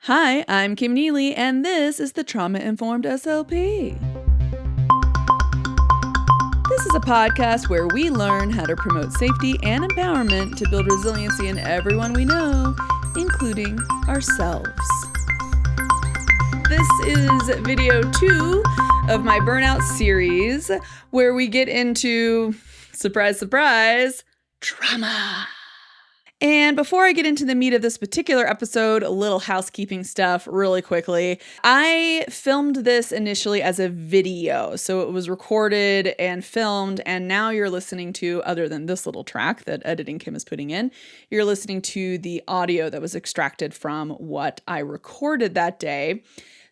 Hi, I'm Kim Neely, and this is the Trauma Informed SLP. This is a podcast where we learn how to promote safety and empowerment to build resiliency in everyone we know, including ourselves. This is video 2 of my Burnout series, where we get into, surprise, surprise, trauma. And before I get into the meat of this particular episode, a little housekeeping stuff really quickly. I filmed this initially as a video, so it was recorded and filmed, and now you're listening to, other than this little track that Editing Kim is putting in, you're listening to the audio that was extracted from what I recorded that day.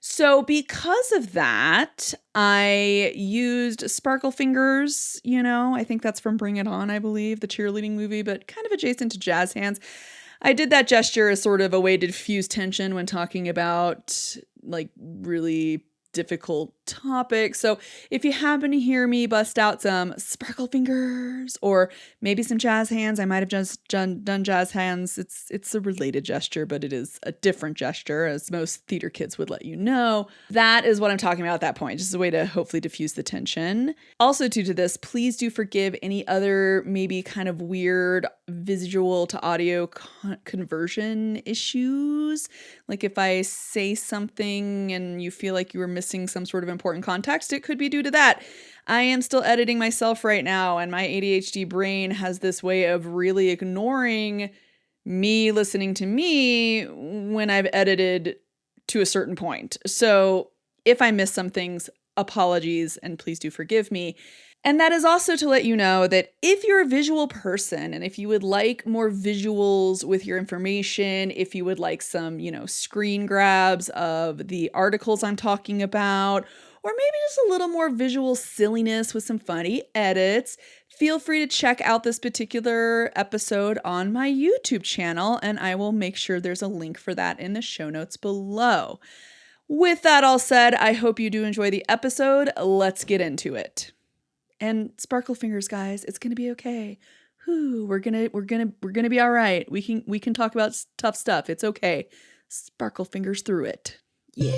So because of that, I used sparkle fingers, I think that's from Bring It On, I believe, the cheerleading movie, but kind of adjacent to jazz hands. I did that gesture as sort of a way to diffuse tension when talking about really difficult topics. So if you happen to hear me bust out some sparkle fingers or maybe some jazz hands, I might have just done jazz hands. It's a related gesture, but it is a different gesture, as most theater kids would let you know. That is what I'm talking about at that point, just a way to hopefully diffuse the tension. Also, due to this, please do forgive any other maybe kind of weird visual to audio conversion issues. Like if I say something and you feel like you were missing some sort of important context, it could be due to that. I am still editing myself right now, and my ADHD brain has this way of really ignoring me listening to me when I've edited to a certain point. So if I miss some things, apologies, and please do forgive me. And that is also to let you know that if you're a visual person and if you would like more visuals with your information, if you would like some, screen grabs of the articles I'm talking about, or maybe just a little more visual silliness with some funny edits, feel free to check out this particular episode on my YouTube channel, and I will make sure there's a link for that in the show notes below. With that all said, I hope you do enjoy the episode. Let's get into it. And sparkle fingers, guys, it's gonna be okay. We're gonna be all right. We can talk about tough stuff. It's okay. Sparkle fingers through it. Yeah.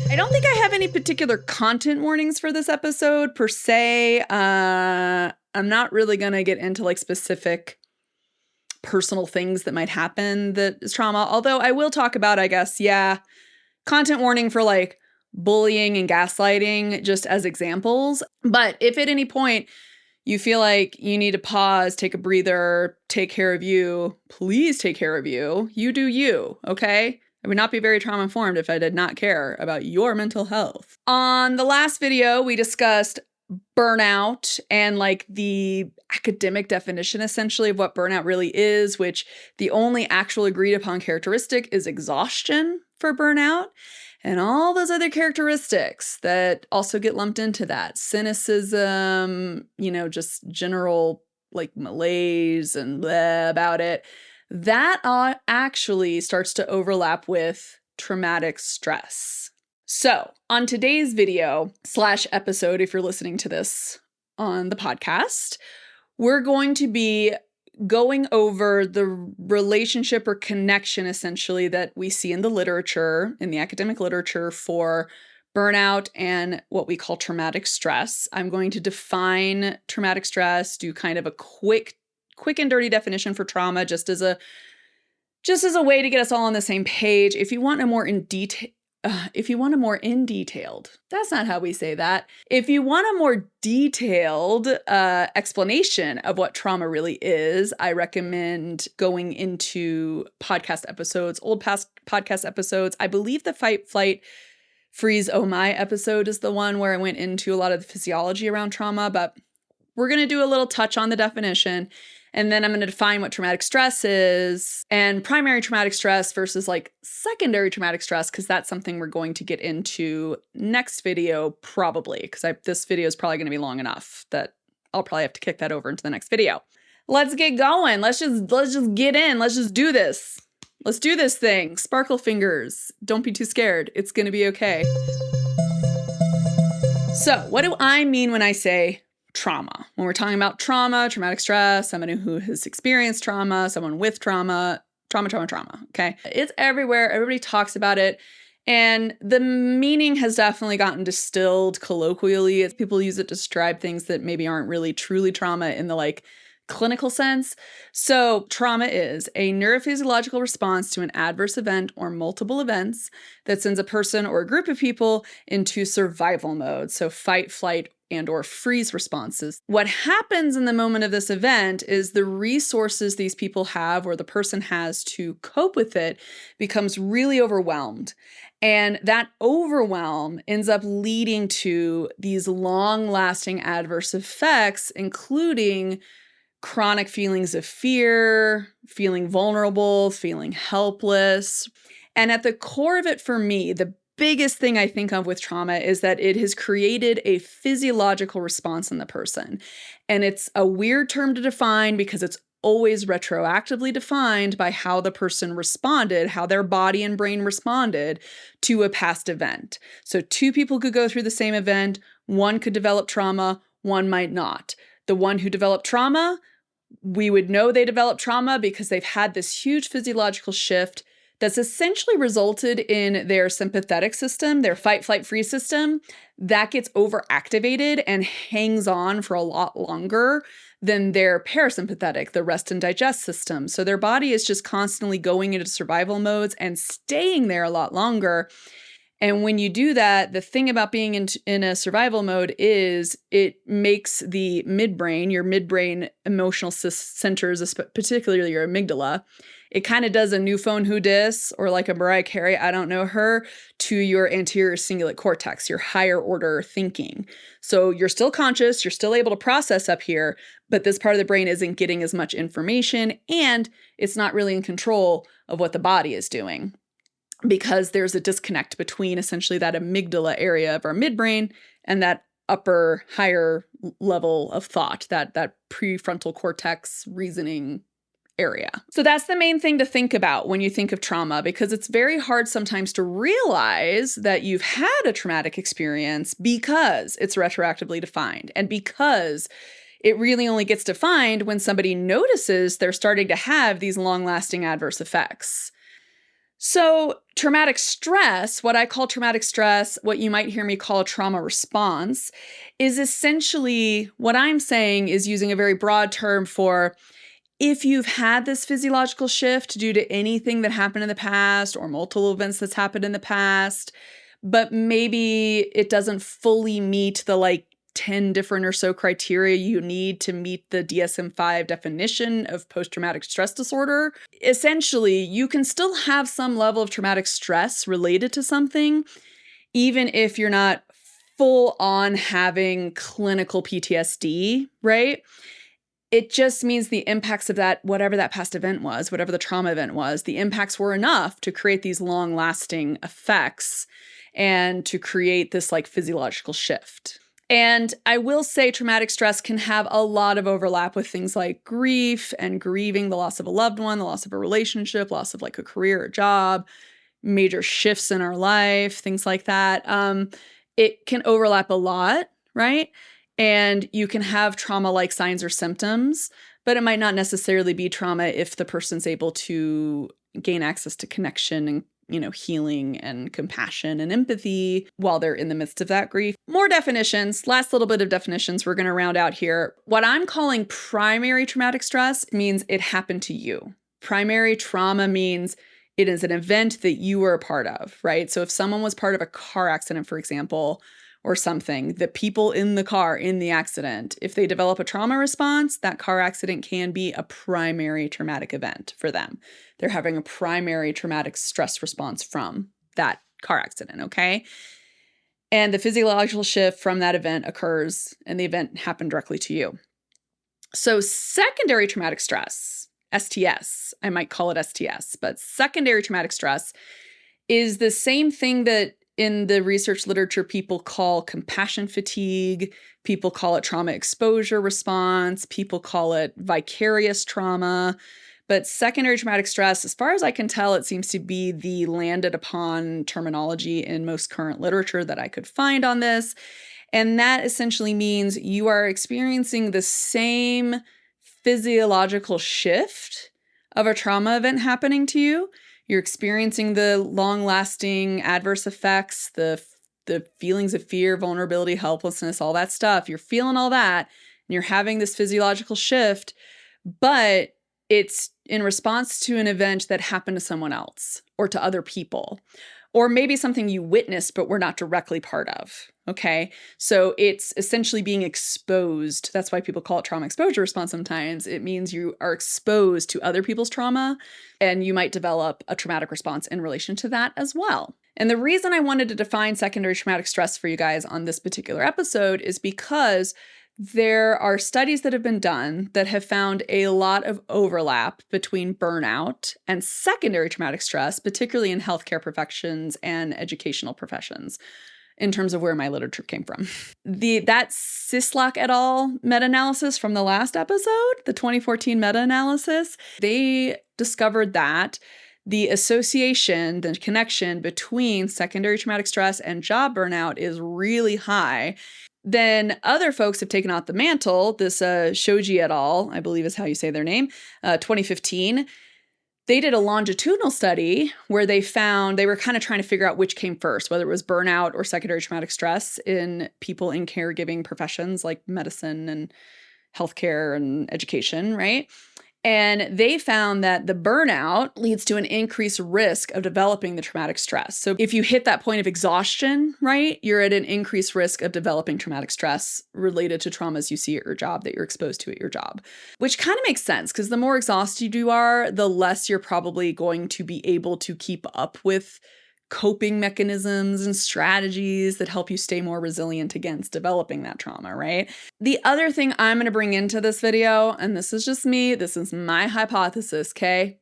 I don't think I have any particular content warnings for this episode per se. I'm not really gonna get into specific personal things that might happen that is trauma. Although I will talk about, I guess, content warning for bullying and gaslighting just as examples. But if at any point you feel like you need to pause, take a breather, take care of you, please take care of you. You do you, okay? I would not be very trauma informed if I did not care about your mental health. On the last video, we discussed burnout and the academic definition essentially of what burnout really is, which the only actual agreed upon characteristic is exhaustion for burnout. And all those other characteristics that also get lumped into that. Cynicism, just general malaise and blah about it. That actually starts to overlap with traumatic stress. So on today's video / episode, if you're listening to this on the podcast, we're going to be going over the relationship or connection essentially that we see in the literature, in the academic literature for burnout and what we call traumatic stress. I'm going to define traumatic stress, do kind of a quick and dirty definition for trauma just as a way to get us all on the same page. If you want a more detailed, that's not how we say that. If you want a more detailed explanation of what trauma really is, I recommend going into podcast episodes, old past podcast episodes. I believe the Fight, Flight, Freeze, Oh My episode is the one where I went into a lot of the physiology around trauma, but we're going to do a little touch on the definition. And then I'm going to define what traumatic stress is and primary traumatic stress versus secondary traumatic stress, because that's something we're going to get into next video probably, because this video is probably going to be long enough that I'll probably have to kick that over into the next video. Let's get going. Let's just get in. Let's just do this. Let's do this thing. Sparkle fingers. Don't be too scared. It's going to be okay. So what do I mean when I say trauma? When we're talking about trauma, traumatic stress, someone who has experienced trauma, someone with trauma, Trauma, trauma, trauma. Okay. It's everywhere. Everybody talks about it. And the meaning has definitely gotten distilled colloquially. People use it to describe things that maybe aren't really truly trauma in the like clinical sense. So trauma is a neurophysiological response to an adverse event or multiple events that sends a person or a group of people into survival mode. So fight, flight, and or freeze responses. What happens in the moment of this event is the resources these people have or the person has to cope with it becomes really overwhelmed. And that overwhelm ends up leading to these long-lasting adverse effects, including chronic feelings of fear, feeling vulnerable, feeling helpless. And at the core of it for me, the biggest thing I think of with trauma is that it has created a physiological response in the person. And it's a weird term to define because it's always retroactively defined by how the person responded, how their body and brain responded to a past event. So two people could go through the same event. One could develop trauma, one might not. The one who developed trauma, we would know they developed trauma because they've had this huge physiological shift that's essentially resulted in their sympathetic system, their fight, flight, freeze system, that gets overactivated and hangs on for a lot longer than their parasympathetic, the rest and digest system. So their body is just constantly going into survival modes and staying there a lot longer. And when you do that, the thing about being in a survival mode is it makes the midbrain, your midbrain emotional centers, particularly your amygdala, it kind of does a new phone who dis, or like a Mariah Carey, I don't know her, to your anterior cingulate cortex, your higher order thinking. So you're still conscious, you're still able to process up here, but this part of the brain isn't getting as much information, and it's not really in control of what the body is doing, because there's a disconnect between essentially that amygdala area of our midbrain and that upper, higher level of thought, that prefrontal cortex reasoning area. So that's the main thing to think about when you think of trauma, because it's very hard sometimes to realize that you've had a traumatic experience because it's retroactively defined and because it really only gets defined when somebody notices they're starting to have these long-lasting adverse effects. So traumatic stress, what I call traumatic stress, what you might hear me call a trauma response, is essentially what I'm saying is using a very broad term for if you've had this physiological shift due to anything that happened in the past or multiple events that's happened in the past, but maybe it doesn't fully meet the 10 different or so criteria you need to meet the DSM-5 definition of post-traumatic stress disorder. Essentially, you can still have some level of traumatic stress related to something, even if you're not full on having clinical PTSD, right? It just means the impacts of that, whatever that past event was, whatever the trauma event was, the impacts were enough to create these long-lasting effects and to create this physiological shift. And I will say traumatic stress can have a lot of overlap with things like grief and grieving the loss of a loved one, the loss of a relationship, loss of a career or job, major shifts in our life, things like that. It can overlap a lot, right? And you can have trauma-like signs or symptoms, but it might not necessarily be trauma if the person's able to gain access to connection and healing and compassion and empathy while they're in the midst of that grief. More definitions, last little bit of definitions we're going to round out here. What I'm calling primary traumatic stress means it happened to you. Primary trauma means it is an event that you were a part of, right? So if someone was part of a car accident, for example, or something, the people in the car in the accident, if they develop a trauma response, that car accident can be a primary traumatic event for them. They're having a primary traumatic stress response from that car accident, okay? And the physiological shift from that event occurs, and the event happened directly to you. So secondary traumatic stress, STS, I might call it STS, but secondary traumatic stress is the same thing that in the research literature people call compassion fatigue, people call it trauma exposure response, people call it vicarious trauma. But secondary traumatic stress, as far as I can tell, it seems to be the landed upon terminology in most current literature that I could find on this. And that essentially means you are experiencing the same physiological shift of a trauma event happening to you. You're experiencing the long-lasting adverse effects, the feelings of fear, vulnerability, helplessness, all that stuff. You're feeling all that, and you're having this physiological shift, but it's in response to an event that happened to someone else or to other people, or maybe something you witnessed but were not directly part of. Okay. So it's essentially being exposed. That's why people call it trauma exposure response sometimes. It means you are exposed to other people's trauma, and you might develop a traumatic response in relation to that as well. And the reason I wanted to define secondary traumatic stress for you guys on this particular episode is because there are studies that have been done that have found a lot of overlap between burnout and secondary traumatic stress, particularly in healthcare professions and educational professions, in terms of where my literature came from. That Sislak et al. Meta-analysis from the last episode, the 2014 meta-analysis, they discovered that the association, the connection between secondary traumatic stress and job burnout is really high. Then other folks have taken out the mantle. This Shoji et al., I believe is how you say their name, 2015. They did a longitudinal study where they were kind of trying to figure out which came first, whether it was burnout or secondary traumatic stress in people in caregiving professions like medicine and healthcare and education, right? And they found that the burnout leads to an increased risk of developing the traumatic stress. So if you hit that point of exhaustion, right, you're at an increased risk of developing traumatic stress related to traumas you see at your job, that you're exposed to at your job, which kind of makes sense because the more exhausted you are, the less you're probably going to be able to keep up with coping mechanisms and strategies that help you stay more resilient against developing that trauma, right? The other thing I'm going to bring into this video, and this is just me, this is my hypothesis, okay?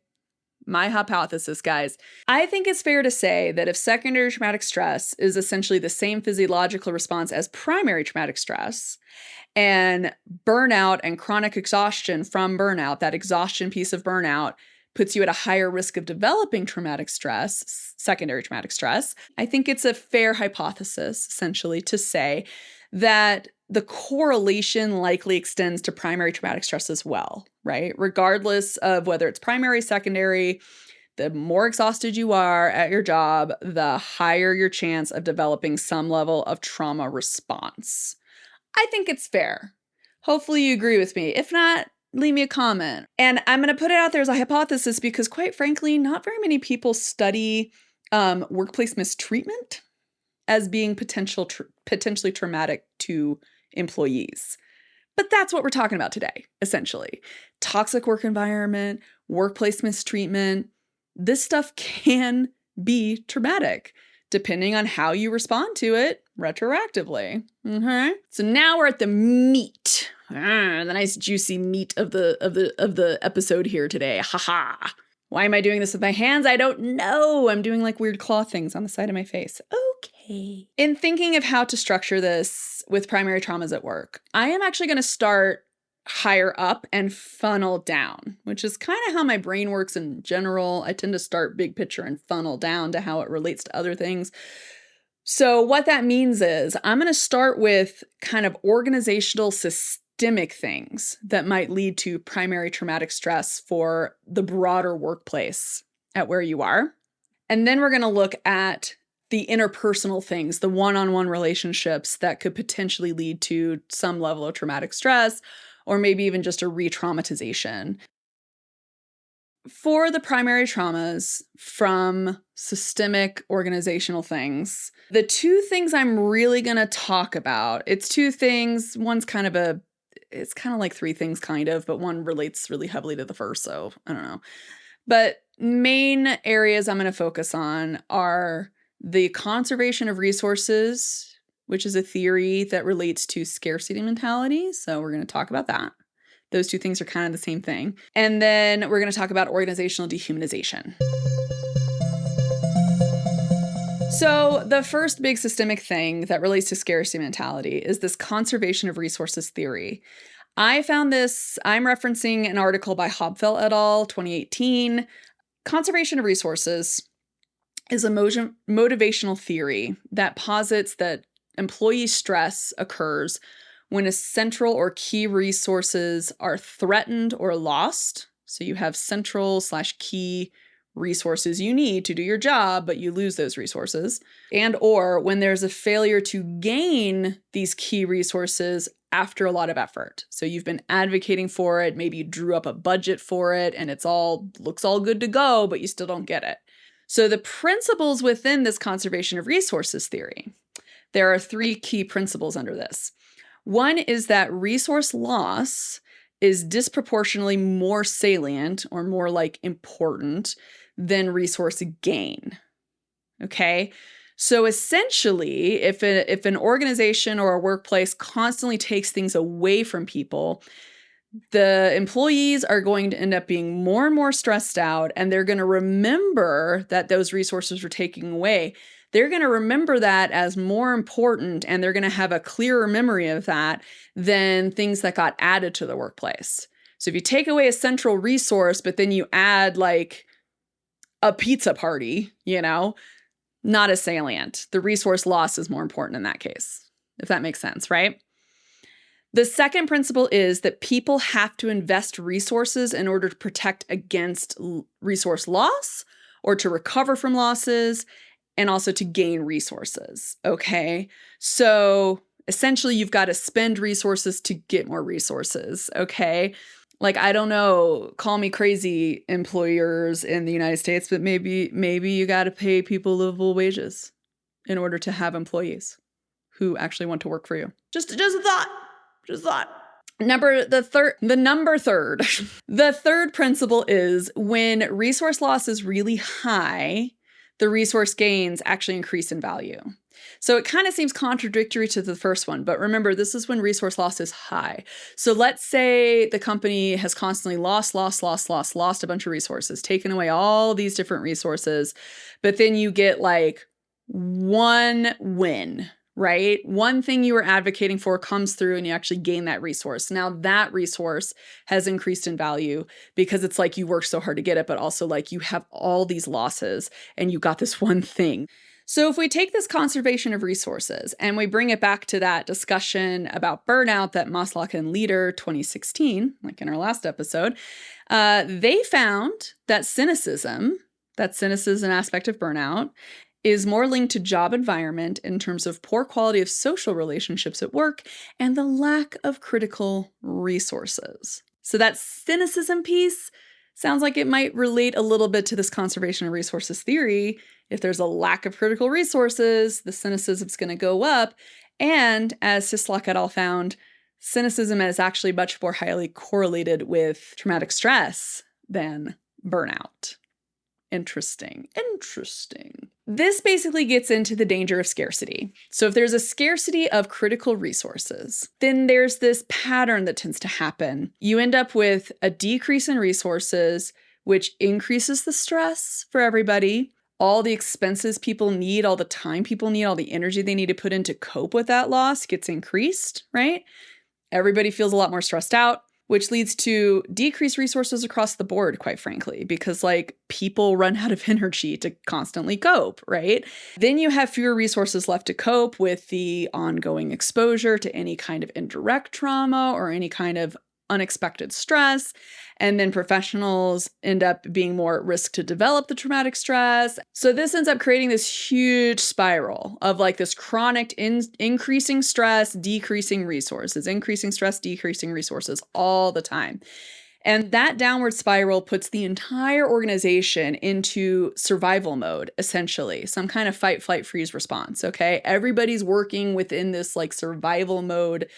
My hypothesis, guys. I think it's fair to say that if secondary traumatic stress is essentially the same physiological response as primary traumatic stress, and burnout and chronic exhaustion from burnout, that exhaustion piece of burnout, puts you at a higher risk of developing traumatic stress, secondary traumatic stress, I think it's a fair hypothesis, essentially, to say that the correlation likely extends to primary traumatic stress as well, right? Regardless of whether it's primary, secondary, the more exhausted you are at your job, the higher your chance of developing some level of trauma response. I think it's fair. Hopefully you agree with me. If not, leave me a comment. And I'm going to put it out there as a hypothesis because, quite frankly, not very many people study workplace mistreatment as being potentially traumatic to employees. But that's what we're talking about today, essentially. Toxic work environment, workplace mistreatment, this stuff can be traumatic depending on how you respond to it retroactively. Okay? So now we're at the meat. The nice juicy meat of the episode here today. Haha. Why am I doing this with my hands? I don't know. I'm doing like weird claw things on the side of my face. Okay. In thinking of how to structure this with primary traumas at work, I am actually going to start higher up and funnel down, which is kind of how my brain works in general. I tend to start big picture and funnel down to how it relates to other things. So what that means is I'm going to start with kind of organizational systemic things that might lead to primary traumatic stress for the broader workplace at where you are. And then we're going to look at the interpersonal things, the one-on-one relationships that could potentially lead to some level of traumatic stress, or maybe even just a re-traumatization. For the primary traumas from systemic organizational things, the two things I'm really going to talk about, it's two things. One's it's kind of like three things kind of, but one relates really heavily to the first, so I don't know. But main areas I'm going to focus on are the conservation of resources, which is a theory that relates to scarcity mentality. So we're going to talk about that. Those two things are kind of the same thing. And then we're going to talk about organizational dehumanization. So the first big systemic thing that relates to scarcity mentality is this conservation of resources theory. I found this, I'm referencing an article by Hobfeld et al., 2018. Conservation of resources is a motivational theory that posits that employee stress occurs when essential or key resources are threatened or lost. So you have central/key resources you need to do your job, but you lose those resources. And or when there's a failure to gain these key resources after a lot of effort. So you've been advocating for it, maybe you drew up a budget for it and looks all good to go, but you still don't get it. So the principles within this conservation of resources theory, there are 3 key principles under this. One is that resource loss is disproportionately more salient or more like important than resource gain. Okay? So essentially, if an organization or a workplace constantly takes things away from people, the employees are going to end up being more and more stressed out, and they're going to remember that those resources were taken away. They're going to remember that as more important, and they're going to have a clearer memory of that than things that got added to the workplace. So if you take away a central resource, but then you add like a pizza party, not as salient. The resource loss is more important in that case, if that makes sense, right? The second principle is that people have to invest resources in order to protect against resource loss or to recover from losses and also to gain resources, okay? So essentially, you've got to spend resources to get more resources, okay? Like, I don't know, call me crazy, employers in the United States, but maybe you got to pay people livable wages in order to have employees who actually want to work for you. Just a thought. The third principle is when resource loss is really high, the resource gains actually increase in value. So it kind of seems contradictory to the first one, but remember, this is when resource loss is high. So let's say the company has constantly lost a bunch of resources, taken away all these different resources, but then you get like one win, right? One thing you were advocating for comes through and you actually gain that resource. Now that resource has increased in value because it's like you worked so hard to get it, but also like you have all these losses and you got this one thing. So if we take this conservation of resources and we bring it back to that discussion about burnout that Maslow and Leader 2016, like in our last episode, they found that cynicism aspect of burnout, is more linked to job environment in terms of poor quality of social relationships at work and the lack of critical resources. So that cynicism piece sounds like it might relate a little bit to this conservation of resources theory. If there's a lack of critical resources, the cynicism is going to go up. And as Sislak et al. Found, cynicism is actually much more highly correlated with traumatic stress than burnout. Interesting. This basically gets into the danger of scarcity. So if there's a scarcity of critical resources, then there's this pattern that tends to happen. You end up with a decrease in resources, which increases the stress for everybody. All the expenses people need, all the time people need, all the energy they need to put in to cope with that loss gets increased, right? Everybody feels a lot more stressed out, which leads to decreased resources across the board, quite frankly, because like people run out of energy to constantly cope, right? Then you have fewer resources left to cope with the ongoing exposure to any kind of indirect trauma or any kind of unexpected stress. And then professionals end up being more at risk to develop the traumatic stress. So this ends up creating this huge spiral of like this chronic increasing stress, decreasing resources, increasing stress, decreasing resources all the time. And that downward spiral puts the entire organization into survival mode, essentially, some kind of fight, flight, freeze response, okay? Everybody's working within this like survival mode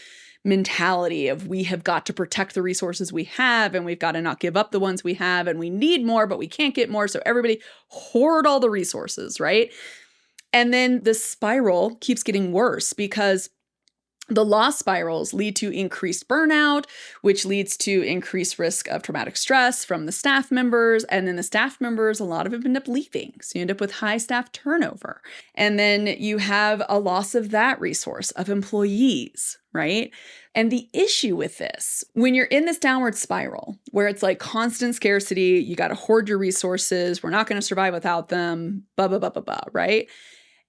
mentality of we have got to protect the resources we have and we've got to not give up the ones we have and we need more, but we can't get more. So everybody hoard all the resources, right? And then the spiral keeps getting worse because the loss spirals lead to increased burnout, which leads to increased risk of traumatic stress from the staff members. And then the staff members, a lot of them end up leaving. So you end up with high staff turnover. And then you have a loss of that resource of employees, right? And the issue with this, when you're in this downward spiral where it's like constant scarcity, you got to hoard your resources, we're not going to survive without them, blah, blah, blah, blah, blah, right?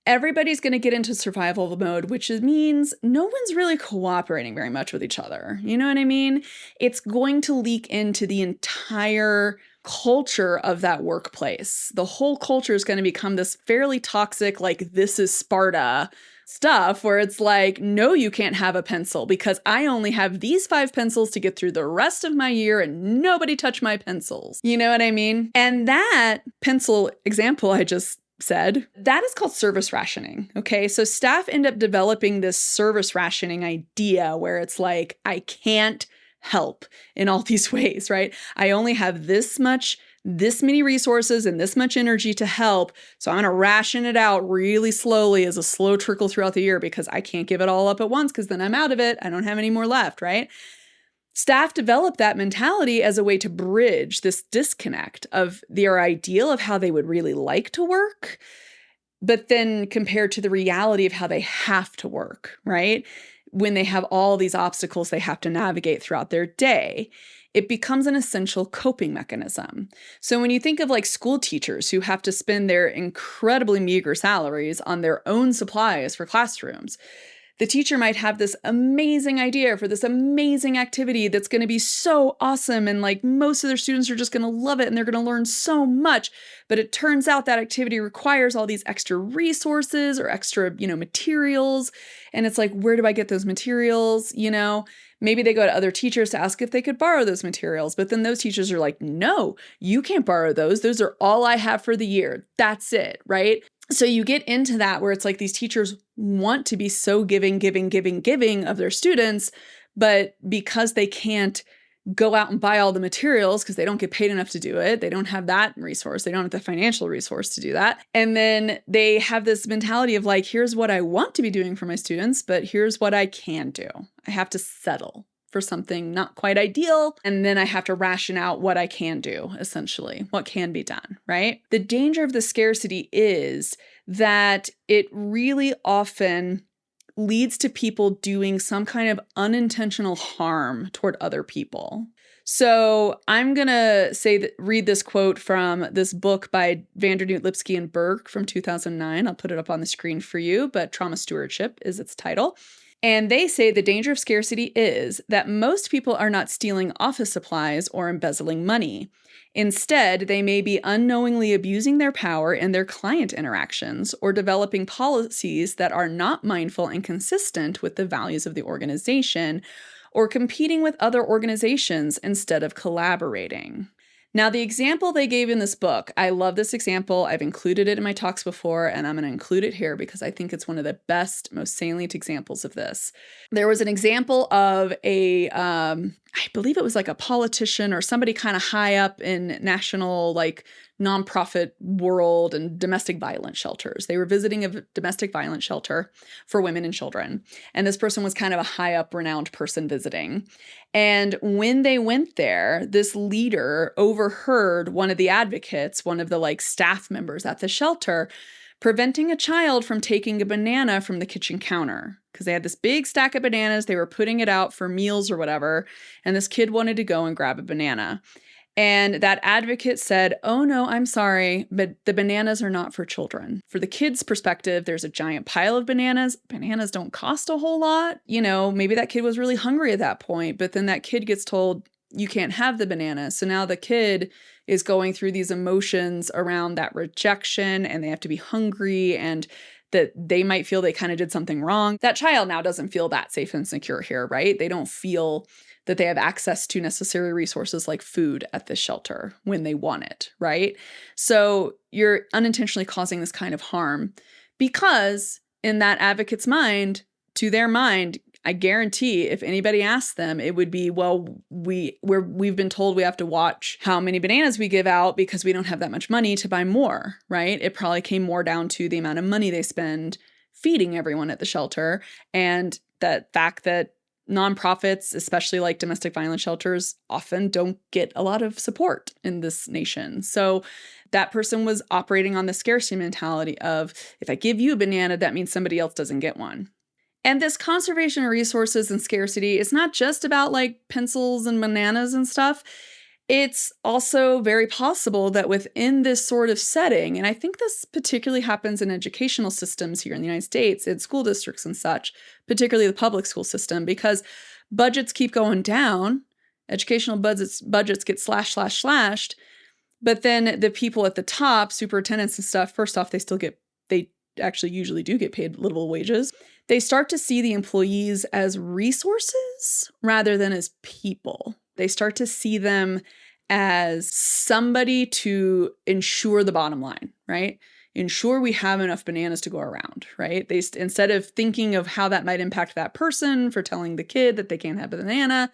everybody's going to get into survival mode, which means no one's really cooperating very much with each other. You know what I mean? It's going to leak into the entire culture of that workplace. The whole culture is going to become this fairly toxic, like, this is Sparta stuff where it's like, no, you can't have a pencil because I only have these 5 pencils to get through the rest of my year and nobody touch my pencils. You know what I mean? And that pencil example I just said, that is called service rationing. Okay. So staff end up developing this service rationing idea where it's like, I can't help in all these ways, right? I only have this many resources and this much energy to help. So I'm going to ration it out really slowly as a slow trickle throughout the year because I can't give it all up at once because then I'm out of it. I don't have any more left, right? Staff develop that mentality as a way to bridge this disconnect of their ideal of how they would really like to work, but then compared to the reality of how they have to work, right? When they have all these obstacles they have to navigate throughout their day, it becomes an essential coping mechanism. So when you think of like school teachers who have to spend their incredibly meager salaries on their own supplies for classrooms, the teacher might have this amazing idea for this amazing activity that's going to be so awesome. And like most of their students are just going to love it and they're going to learn so much. But it turns out that activity requires all these extra resources or extra, materials. And it's like, where do I get those materials? Maybe they go to other teachers to ask if they could borrow those materials. But then those teachers are like, no, you can't borrow those. Those are all I have for the year. That's it, right? So you get into that where it's like these teachers want to be so giving of their students, but because they can't go out and buy all the materials because they don't get paid enough to do it, they don't have that resource, they don't have the financial resource to do that. And then they have this mentality of like, here's what I want to be doing for my students, but here's what I can do. I have to settle for something not quite ideal. And then I have to ration out what I can do, essentially, what can be done, right? The danger of the scarcity is that it really often leads to people doing some kind of unintentional harm toward other people. So I'm going to read this quote from this book by Vandernoot, Lipsky, and Berg from 2009. I'll put it up on the screen for you, but Trauma Stewardship is its title. And they say the danger of scarcity is that most people are not stealing office supplies or embezzling money. Instead, they may be unknowingly abusing their power in their client interactions or developing policies that are not mindful and consistent with the values of the organization, or competing with other organizations instead of collaborating. Now, the example they gave in this book, I love this example. I've included it in my talks before, and I'm going to include it here because I think it's one of the best, most salient examples of this. There was an example of I believe it was like a politician or somebody kind of high up in national, nonprofit world and domestic violence shelters. They were visiting a domestic violence shelter for women and children. And this person was kind of a high up renowned person visiting. And when they went there, this leader overheard one of the advocates, one of the staff members at the shelter, preventing a child from taking a banana from the kitchen counter because they had this big stack of bananas. They were putting it out for meals or whatever. And this kid wanted to go and grab a banana. And that advocate said, oh no, I'm sorry, but the bananas are not for children. For the kid's perspective, there's a giant pile of bananas. Bananas don't cost a whole lot. Maybe that kid was really hungry at that point, but then that kid gets told, you can't have the banana. So now the kid is going through these emotions around that rejection, and they have to be hungry and that they might feel they kind of did something wrong. That child now doesn't feel that safe and secure here, right? They don't feel that they have access to necessary resources like food at this shelter when they want it, right? So you're unintentionally causing this kind of harm because in that advocate's mind, to their mind, I guarantee if anybody asked them, it would be, well, we've been told we have to watch how many bananas we give out because we don't have that much money to buy more, right? It probably came more down to the amount of money they spend feeding everyone at the shelter and that fact that nonprofits, especially like domestic violence shelters, often don't get a lot of support in this nation. So that person was operating on the scarcity mentality of, if I give you a banana, that means somebody else doesn't get one. And this conservation of resources and scarcity is not just about pencils and bananas and stuff. It's also very possible that within this sort of setting, and I think this particularly happens in educational systems here in the United States, in school districts and such, particularly the public school system, because budgets keep going down, educational budgets get slashed, but then the people at the top, superintendents and stuff, first off, they actually usually do get paid livable wages. They start to see the employees as resources rather than as people. They start to see them as somebody to ensure the bottom line, right? Ensure we have enough bananas to go around, right? Instead of thinking of how that might impact that person for telling the kid that they can't have a banana,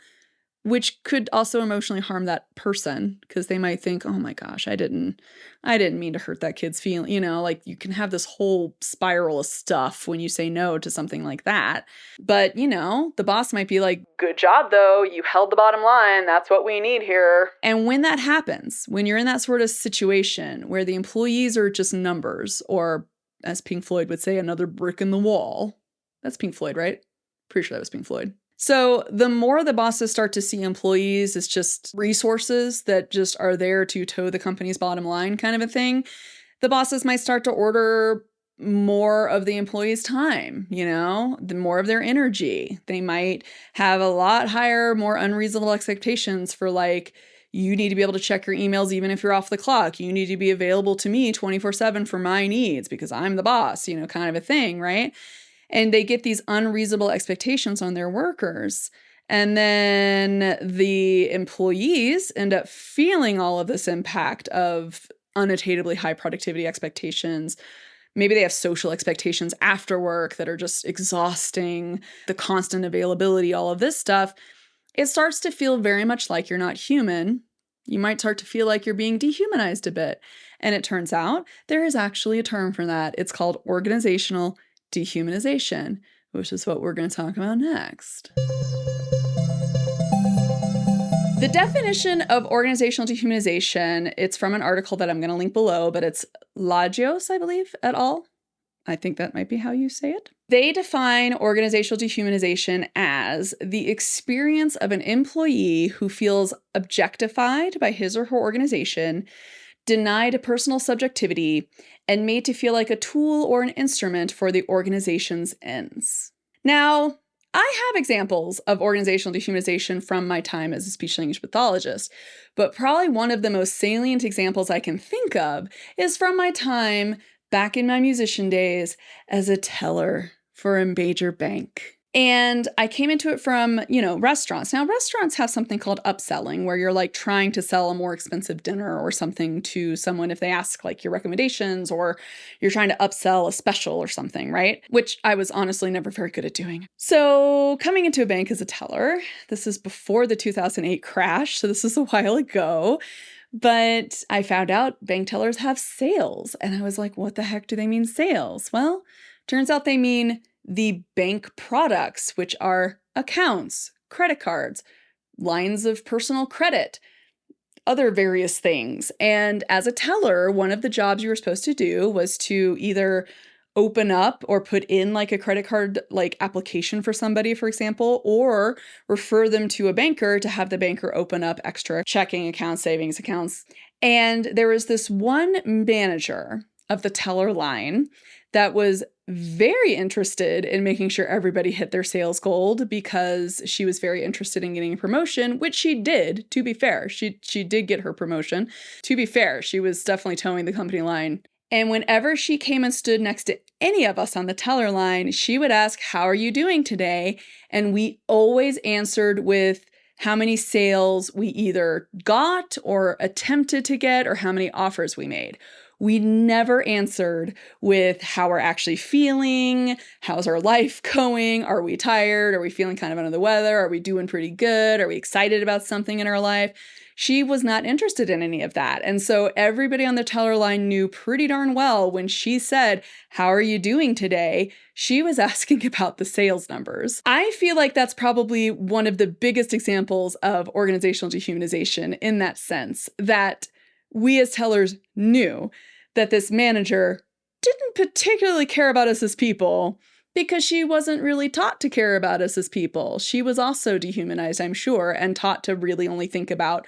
which could also emotionally harm that person because they might think, oh my gosh, I didn't mean to hurt that kid's feeling. Like you can have this whole spiral of stuff when you say no to something like that. But, the boss might be like, good job though. You held the bottom line. That's what we need here. And when that happens, when you're in that sort of situation where the employees are just numbers, or as Pink Floyd would say, another brick in the wall. That's Pink Floyd, right? Pretty sure that was Pink Floyd. So the more the bosses start to see employees as just resources that just are there to toe the company's bottom line kind of a thing, the bosses might start to order more of the employees' time, the more of their energy. They might have a lot higher, more unreasonable expectations for like, you need to be able to check your emails even if you're off the clock. You need to be available to me 24/7 for my needs because I'm the boss, kind of a thing, right? And they get these unreasonable expectations on their workers. And then the employees end up feeling all of this impact of unattainably high productivity expectations. Maybe they have social expectations after work that are just exhausting, the constant availability, all of this stuff. It starts to feel very much like you're not human. You might start to feel like you're being dehumanized a bit. And it turns out there is actually a term for that. It's called organizational dehumanization, which is what we're going to talk about next. The definition of organizational dehumanization, it's from an article that I'm going to link below, but it's Lagios, I believe, et al. I think that might be how you say it. They define organizational dehumanization as the experience of an employee who feels objectified by his or her organization, denied personal subjectivity, and made to feel like a tool or an instrument for the organization's ends. Now, I have examples of organizational dehumanization from my time as a speech language pathologist, but probably one of the most salient examples I can think of is from my time back in my musician days as a teller for a major bank. And I came into it from, restaurants. Now, restaurants have something called upselling, where you're like trying to sell a more expensive dinner or something to someone if they ask like your recommendations, or you're trying to upsell a special or something, right? Which I was honestly never very good at doing. So coming into a bank as a teller, this is before the 2008 crash, so this is a while ago. But I found out bank tellers have sales. And I was like, what the heck do they mean sales? Well, turns out they mean the bank products, which are accounts, credit cards, lines of personal credit, other various things. And as a teller, one of the jobs you were supposed to do was to either open up or put in like a credit card like application for somebody, for example, or refer them to a banker to have the banker open up extra checking accounts, savings accounts. And there was this one manager of the teller line that was very interested in making sure everybody hit their sales goal because she was very interested in getting a promotion, which she did, to be fair. She did get her promotion. To be fair, she was definitely towing the company line. And whenever she came and stood next to any of us on the teller line, she would ask, how are you doing today? And we always answered with how many sales we either got or attempted to get or how many offers we made. We never answered with how we're actually feeling, how's our life going, are we tired, are we feeling kind of under the weather, are we doing pretty good, are we excited about something in our life? She was not interested in any of that. And so everybody on the teller line knew pretty darn well when she said, how are you doing today? She was asking about the sales numbers. I feel like that's probably one of the biggest examples of organizational dehumanization in that sense, that we as tellers knew that this manager didn't particularly care about us as people because she wasn't really taught to care about us as people. She was also dehumanized, I'm sure, and taught to really only think about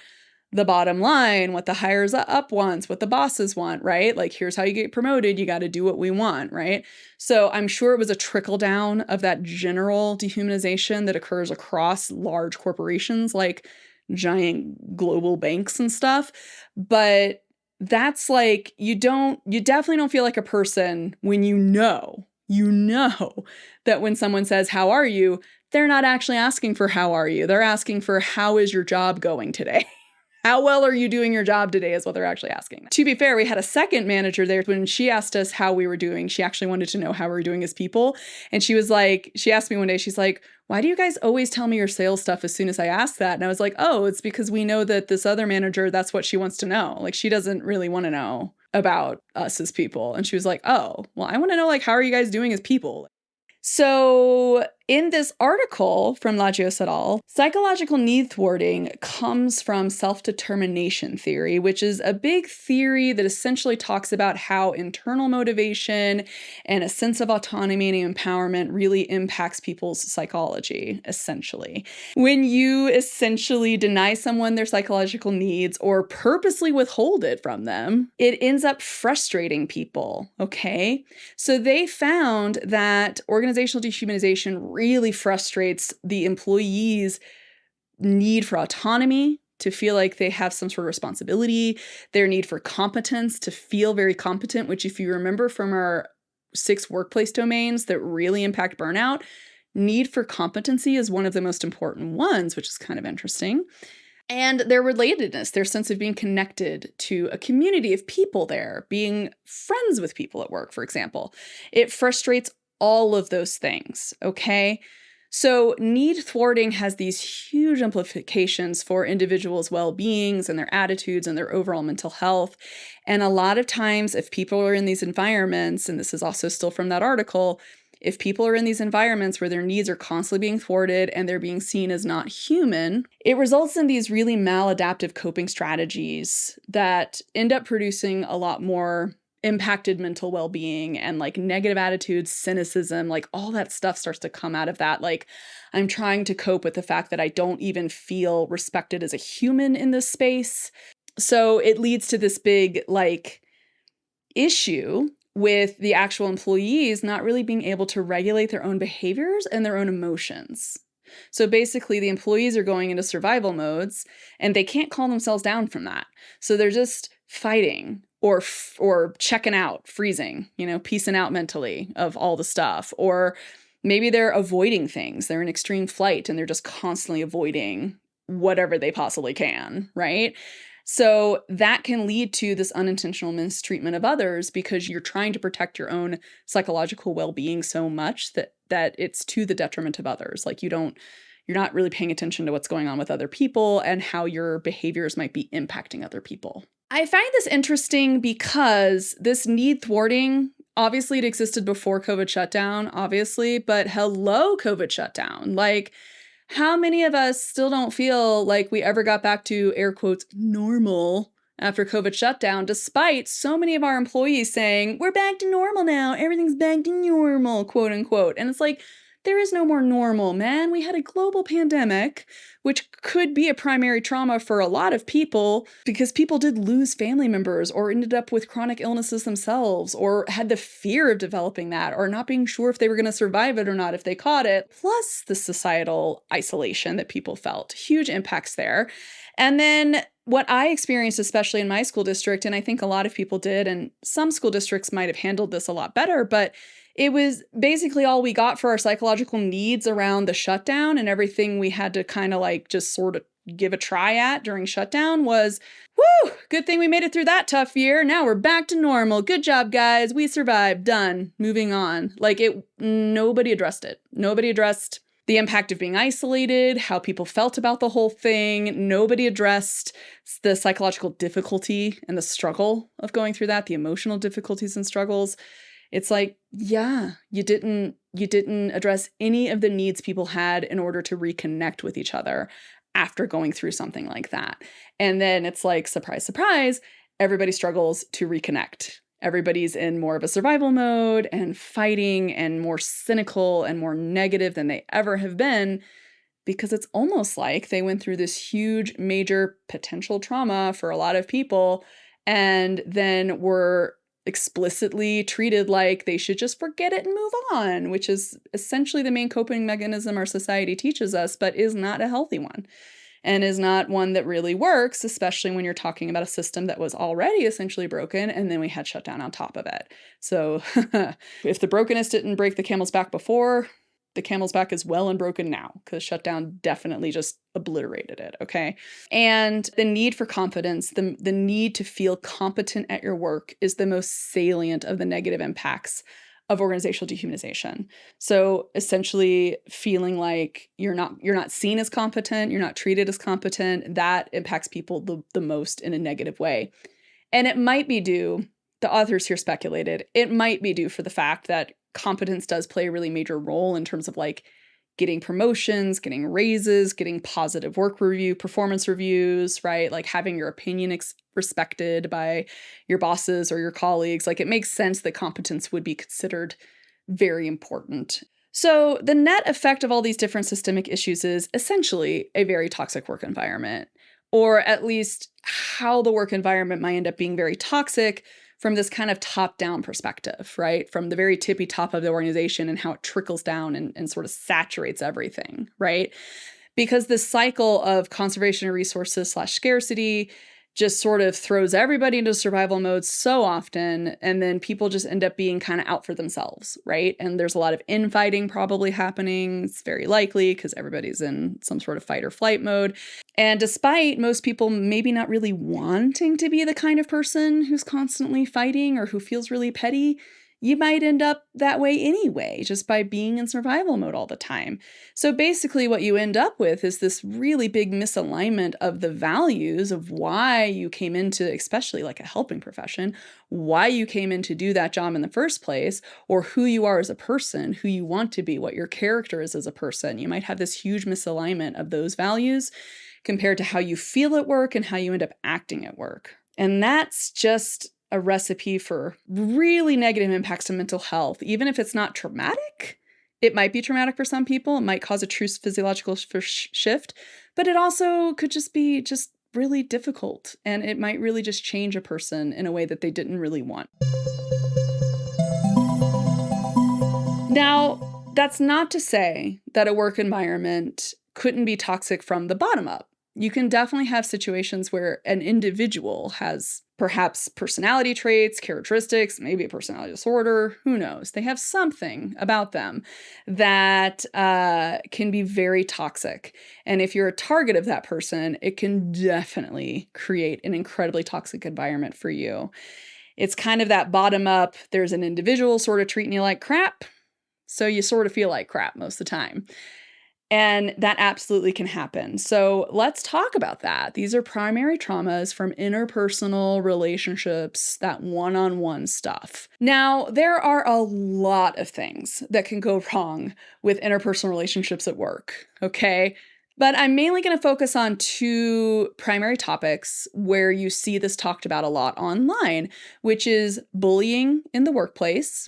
the bottom line, what the hires up wants, what the bosses want, right? Like, here's how you get promoted. You got to do what we want, right? So I'm sure it was a trickle down of that general dehumanization that occurs across large corporations, like giant global banks and stuff. But that's like, you definitely don't feel like a person when you know that when someone says, how are you? They're not actually asking for how are you? They're asking for how is your job going today? How well are you doing your job today is what they're actually asking. To be fair, we had a second manager there. When she asked us how we were doing, she actually wanted to know how we were doing as people. And she asked me one day, she's like, why do you guys always tell me your sales stuff as soon as I ask that? And I was like, oh, it's because we know that this other manager, that's what she wants to know. Like, she doesn't really want to know about us as people. And she was like, oh, well, I want to know, like, how are you guys doing as people? So in this article from Lagios et al., psychological need thwarting comes from self-determination theory, which is a big theory that essentially talks about how internal motivation and a sense of autonomy and empowerment really impacts people's psychology, essentially. When you essentially deny someone their psychological needs or purposely withhold it from them, it ends up frustrating people, okay? So they found that organizational dehumanization really frustrates the employees' need for autonomy, to feel like they have some sort of responsibility, their need for competence, to feel very competent, which if you remember from our 6 workplace domains that really impact burnout, need for competency is one of the most important ones, which is kind of interesting. And their relatedness, their sense of being connected to a community of people there, being friends with people at work, for example. It frustrates all of those things, okay? So need thwarting has these huge implications for individuals' well-beings and their attitudes and their overall mental health. And a lot of times, if people are in these environments, and this is also still from that article, if people are in these environments where their needs are constantly being thwarted and they're being seen as not human, it results in these really maladaptive coping strategies that end up producing a lot more impacted mental well-being and like negative attitudes, cynicism, like all that stuff starts to come out of that. Like, I'm trying to cope with the fact that I don't even feel respected as a human in this space. So it leads to this big like issue with the actual employees not really being able to regulate their own behaviors and their own emotions. So basically the employees are going into survival modes and they can't calm themselves down from that. So they're just fighting or checking out, freezing, peacing out mentally of all the stuff. Or maybe they're avoiding things. They're in extreme flight and they're just constantly avoiding whatever they possibly can, right? So that can lead to this unintentional mistreatment of others because you're trying to protect your own psychological well-being so much that it's to the detriment of others. Like you're not really paying attention to what's going on with other people and how your behaviors might be impacting other people. I find this interesting because this need thwarting, obviously it existed before COVID shutdown, obviously, but hello, COVID shutdown. Like, how many of us still don't feel like we ever got back to, air quotes, normal after COVID shutdown, despite so many of our employees saying, we're back to normal now, everything's back to normal, quote unquote. And it's like, there is no more normal, man. We had a global pandemic, which could be a primary trauma for a lot of people because people did lose family members or ended up with chronic illnesses themselves or had the fear of developing that or not being sure if they were going to survive it or not if they caught it, plus the societal isolation that people felt. Huge impacts there. And then what I experienced, especially in my school district, and I think a lot of people did, and some school districts might have handled this a lot better, but it was basically all we got for our psychological needs around the shutdown, and everything we had to kind of like just sort of give a try at during shutdown was, woo, good thing we made it through that tough year. Now we're back to normal. Good job, guys. We survived. Done. Moving on. Like nobody addressed it. Nobody addressed the impact of being isolated, how people felt about the whole thing. Nobody addressed the psychological difficulty and the struggle of going through that, the emotional difficulties and struggles. It's like, yeah, you didn't address any of the needs people had in order to reconnect with each other after going through something like that. And then it's like, surprise, surprise, everybody struggles to reconnect. Everybody's in more of a survival mode and fighting and more cynical and more negative than they ever have been. because it's almost like they went through this huge, major potential trauma for a lot of people and then were explicitly treated like they should just forget it and move on, which is essentially the main coping mechanism our society teaches us, but is not a healthy one and is not one that really works, especially when you're talking about a system that was already essentially broken and then we had shut down on top of it. So if the brokenness didn't break the camel's back before, the camel's back is well and broken now, because shutdown definitely just obliterated it, okay? And the need for confidence, the need to feel competent at your work is the most salient of the negative impacts of organizational dehumanization. So essentially feeling like you're not seen as competent, you're not treated as competent, that impacts people the most in a negative way. And it might be due, the authors here speculated, it might be due for the fact that competence does play a really major role in terms of like getting promotions, getting raises, getting positive work review, performance reviews, right? Like having your opinion respected by your bosses or your colleagues. Like it makes sense that competence would be considered very important. So the net effect of all these different systemic issues is essentially a very toxic work environment, or at least how the work environment might end up being very toxic from this kind of top-down perspective, right? From the very tippy top of the organization and how it trickles down and sort of saturates everything, right? Because this cycle of conservation of resources / scarcity just sort of throws everybody into survival mode so often, and then people just end up being kind of out for themselves, right? And there's a lot of infighting probably happening. It's very likely because everybody's in some sort of fight or flight mode. And despite most people maybe not really wanting to be the kind of person who's constantly fighting or who feels really petty, you might end up that way anyway, just by being in survival mode all the time. So basically what you end up with is this really big misalignment of the values of why you came into, especially like a helping profession, why you came in to do that job in the first place, or who you are as a person, who you want to be, what your character is as a person. You might have this huge misalignment of those values compared to how you feel at work and how you end up acting at work. And that's just a recipe for really negative impacts to mental health. Even if it's not traumatic, it might be traumatic for some people. It might cause a true physiological shift, but it also could just be really difficult. And it might really just change a person in a way that they didn't really want. Now, that's not to say that a work environment couldn't be toxic from the bottom up. You can definitely have situations where an individual has perhaps personality traits, characteristics, maybe a personality disorder, who knows? They have something about them that can be very toxic. And if you're a target of that person, it can definitely create an incredibly toxic environment for you. It's kind of that bottom up, there's an individual sort of treating you like crap, so you sort of feel like crap most of the time. And that absolutely can happen. So let's talk about that. These are primary traumas from interpersonal relationships, that one-on-one stuff. Now, there are a lot of things that can go wrong with interpersonal relationships at work, okay? But I'm mainly going to focus on two primary topics where you see this talked about a lot online, which is bullying in the workplace,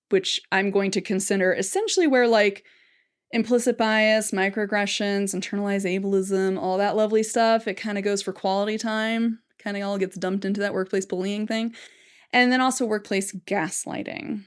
which I'm going to consider essentially where like implicit bias, microaggressions, internalized ableism, all that lovely stuff. It kind of goes for quality time, kind of all gets dumped into that workplace bullying thing. And then also workplace gaslighting,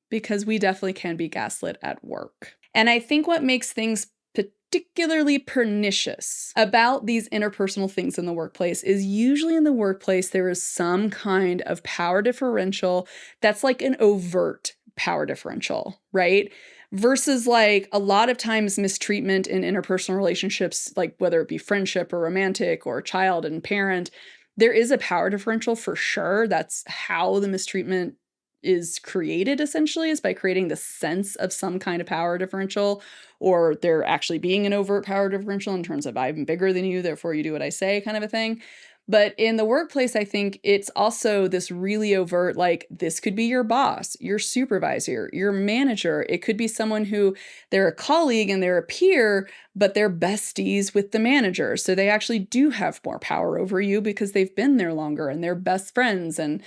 because we definitely can be gaslit at work. And I think what makes things particularly pernicious about these interpersonal things in the workplace is usually in the workplace there is some kind of power differential that's like an overt power differential, right? Versus like a lot of times mistreatment in interpersonal relationships, like whether it be friendship or romantic or child and parent, there is a power differential for sure. That's how the mistreatment is created essentially, is by creating the sense of some kind of power differential, or there actually being an overt power differential in terms of I'm bigger than you, therefore you do what I say kind of a thing. But in the workplace, I think it's also this really overt, like this could be your boss, your supervisor, your manager. It could be someone who they're a colleague and they're a peer, but they're besties with the manager. So they actually do have more power over you because they've been there longer and they're best friends. And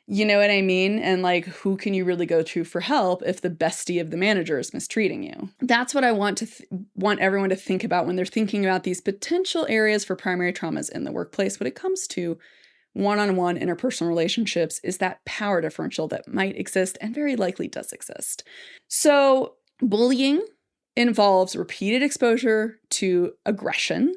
You know what I mean? And like, who can you really go to for help if the bestie of the manager is mistreating you? That's what I want to want everyone to think about when they're thinking about these potential areas for primary traumas in the workplace. When it comes to one-on-one interpersonal relationships, is that power differential that might exist and very likely does exist. So bullying involves repeated exposure to aggression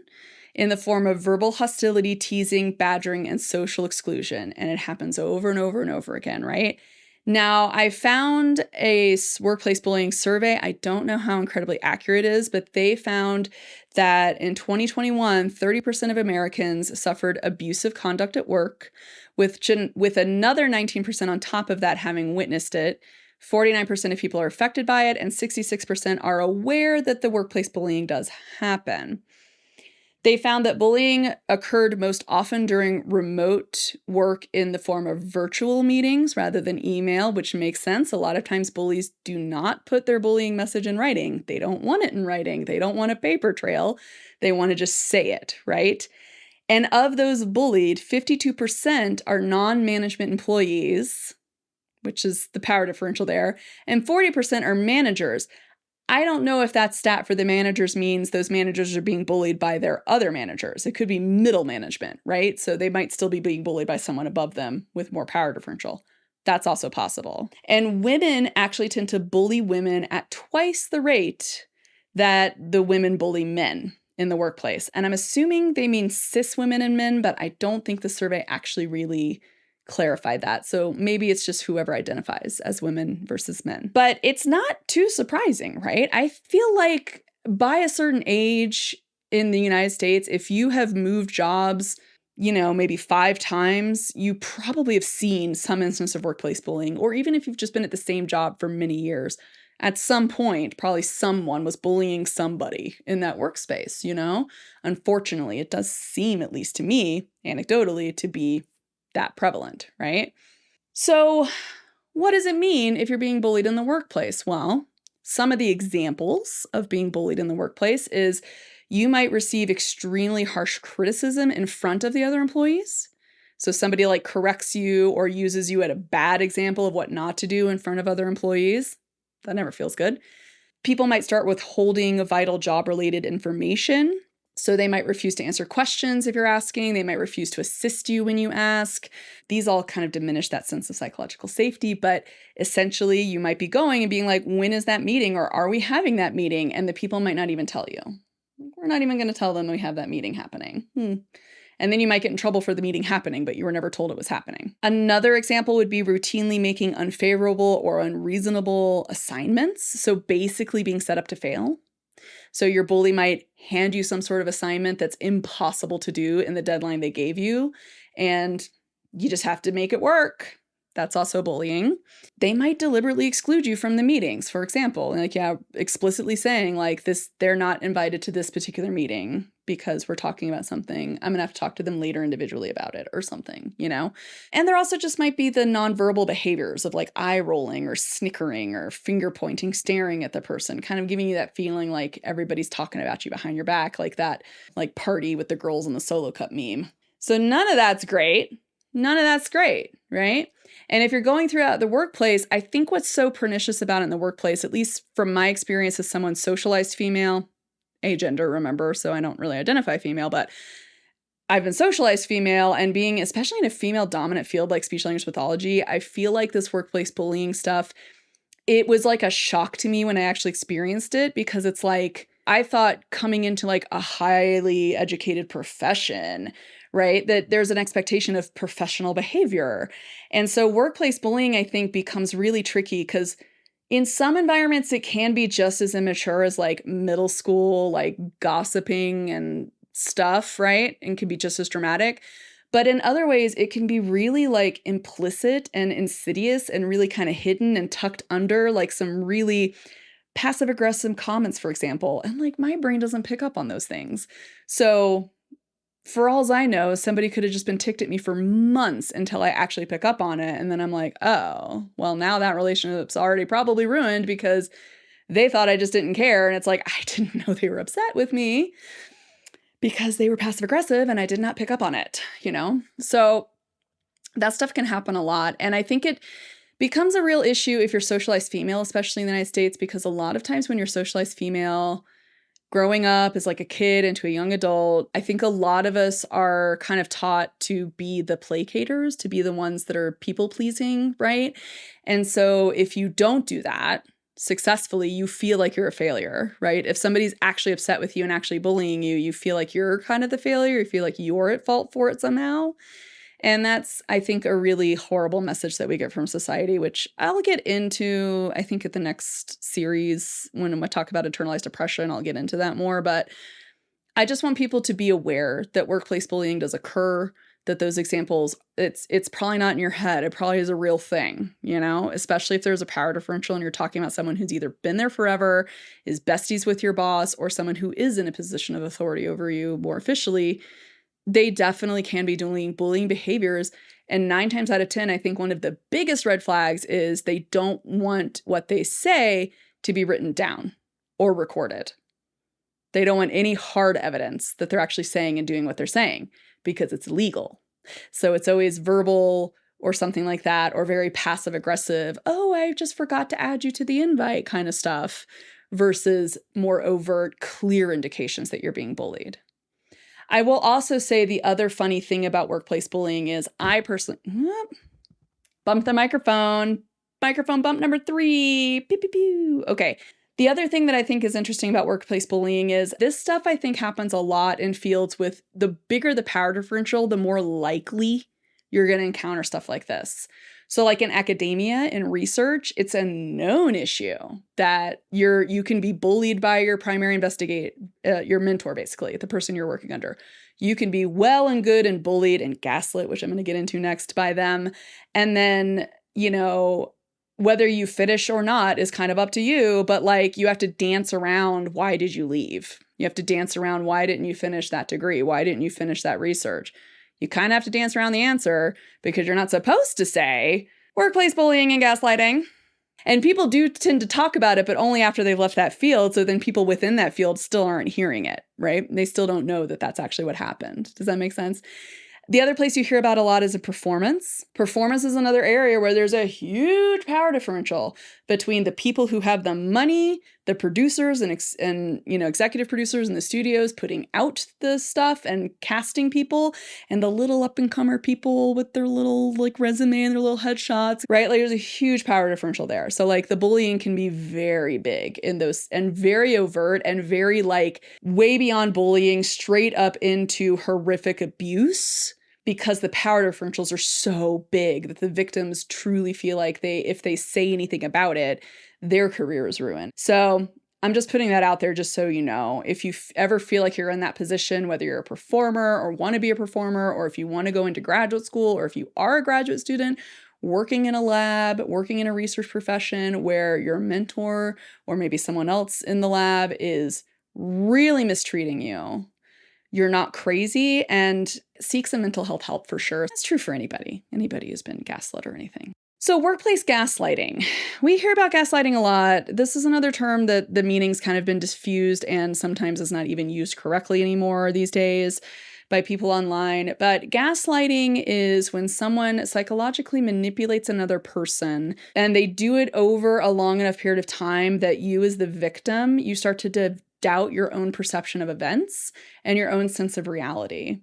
in the form of verbal hostility, teasing, badgering, and social exclusion. And it happens over and over and over again, right? Now, I found a workplace bullying survey. I don't know how incredibly accurate it is, but they found that in 2021, 30% of Americans suffered abusive conduct at work, with another 19% on top of that having witnessed it. 49% of people are affected by it, and 66% are aware that the workplace bullying does happen. They found that bullying occurred most often during remote work in the form of virtual meetings rather than email, which makes sense. A lot of times bullies do not put their bullying message in writing. They don't want it in writing. They don't want a paper trail. They want to just say it, right? And of those bullied, 52% are non-management employees, which is the power differential there, and 40% are managers. I don't know if that stat for the managers means those managers are being bullied by their other managers. It could be middle management, right? So they might still be being bullied by someone above them with more power differential. That's also possible. And women actually tend to bully women at twice the rate that the women bully men in the workplace. And I'm assuming they mean cis women and men, but I don't think the survey actually really clarified that. So maybe it's just whoever identifies as women versus men. But it's not too surprising, right? I feel like by a certain age in the United States, if you have moved jobs, maybe 5 times, you probably have seen some instance of workplace bullying, or even if you've just been at the same job for many years, at some point, probably someone was bullying somebody in that workspace, Unfortunately, it does seem, at least to me, anecdotally, to be that prevalent, right? So what does it mean if you're being bullied in the workplace? Well, some of the examples of being bullied in the workplace is you might receive extremely harsh criticism in front of the other employees. So somebody like corrects you or uses you at a bad example of what not to do in front of other employees. That never feels good. People might start withholding vital job-related information. So they might refuse to answer questions if you're asking. They might refuse to assist you when you ask. These all kind of diminish that sense of psychological safety. But essentially, you might be going and being like, when is that meeting? Or are we having that meeting? And the people might not even tell you. We're not even going to tell them we have that meeting happening. And then you might get in trouble for the meeting happening, but you were never told it was happening. Another example would be routinely making unfavorable or unreasonable assignments. So basically being set up to fail. So your bully might hand you some sort of assignment that's impossible to do in the deadline they gave you, and you just have to make it work. That's also bullying. They might deliberately exclude you from the meetings, for example, explicitly saying like this, they're not invited to this particular meeting because we're talking about something. I'm gonna have to talk to them later individually about it or something, And there also just might be the nonverbal behaviors of like eye rolling or snickering or finger pointing, staring at the person, kind of giving you that feeling like everybody's talking about you behind your back, like that like party with the girls in the solo cup meme. So none of that's great. None of that's great, right? And if you're going throughout the workplace, I think what's so pernicious about it in the workplace, at least from my experience as someone socialized female, agender, remember, so I don't really identify female, but I've been socialized female, and being especially in a female dominant field like speech language pathology, I feel like this workplace bullying stuff, it was like a shock to me when I actually experienced it, because it's like, I thought coming into like a highly educated profession, right, that there's an expectation of professional behavior. And so workplace bullying, I think, becomes really tricky because in some environments, it can be just as immature as like middle school, like gossiping and stuff, right? And can be just as dramatic. But in other ways, it can be really like implicit and insidious and really kind of hidden and tucked under like some really passive aggressive comments, for example. And like my brain doesn't pick up on those things. So for all I know, somebody could have just been ticked at me for months until I actually pick up on it. And then I'm like, oh, well, now that relationship's already probably ruined because they thought I just didn't care. And it's like, I didn't know they were upset with me because they were passive aggressive and I did not pick up on it, So That stuff can happen a lot. And I think it becomes a real issue if you're socialized female, especially in the United States, because a lot of times when you're socialized female, growing up as like a kid into a young adult, I think a lot of us are kind of taught to be the placaters, to be the ones that are people pleasing, right? And so if you don't do that successfully, you feel like you're a failure, right? If somebody's actually upset with you and actually bullying you, you feel like you're kind of the failure. You feel like you're at fault for it somehow. And that's, I think, a really horrible message that we get from society, which I'll get into, I think, at the next series when I talk about internalized depression. I'll get into that more. But I just want people to be aware that workplace bullying does occur, that those examples, it's probably not in your head. It probably is a real thing, you know, especially if there's a power differential and you're talking about someone who's either been there forever, is besties with your boss, or someone who is in a position of authority over you more officially. They definitely can be doing bullying behaviors. And 9 times out of 10, I think one of the biggest red flags is they don't want what they say to be written down or recorded. They don't want any hard evidence that they're actually saying and doing what they're saying because it's illegal. So it's always verbal or something like that, or very passive aggressive, oh, I just forgot to add you to the invite kind of stuff, versus more overt, clear indications that you're being bullied. I will also say the other funny thing about workplace bullying is I personally bumped the microphone bump number 3. Pew, pew, pew. Okay. The other thing that I think is interesting about workplace bullying is this stuff I think happens a lot in fields with the bigger the power differential, the more likely you're going to encounter stuff like this. So like in academia, in research, it's a known issue that you can be bullied by your primary your mentor, basically, the person you're working under. You can be well and good and bullied and gaslit, which I'm going to get into next, by them. And then, you know, whether you finish or not is kind of up to you, but like you have to dance around, why did you leave? You have to dance around, why didn't you finish that degree? Why didn't you finish that research? You kind of have to dance around the answer because you're not supposed to say workplace bullying and gaslighting. And people do tend to talk about it, but only after they've left that field. So then people within that field still aren't hearing it, right? They still don't know that that's actually what happened. Does that make sense? The other place you hear about a lot is in performance. Performance is another area where there's a huge power differential between the people who have the money, the producers and you know, executive producers in the studios putting out the stuff and casting people, and the little up-and-comer people with their little like resume and their little headshots, right? Like there's a huge power differential there. So like the bullying can be very big in those, and very overt, and very like way beyond bullying, straight up into horrific abuse, because the power differentials are so big that the victims truly feel like if they say anything about it, their career is ruined. So I'm just putting that out there just so you know. If you ever feel like you're in that position, whether you're a performer or want to be a performer, or if you want to go into graduate school, or if you are a graduate student working in a lab, working in a research profession where your mentor or maybe someone else in the lab is really mistreating you, you're not crazy, and seek some mental health help for sure. That's true for anybody who's been gaslit or anything. So workplace gaslighting. We hear about gaslighting a lot. This is another term that the meaning's kind of been diffused and sometimes is not even used correctly anymore these days by people online. But gaslighting is when someone psychologically manipulates another person, and they do it over a long enough period of time that you as the victim, you start to doubt your own perception of events and your own sense of reality.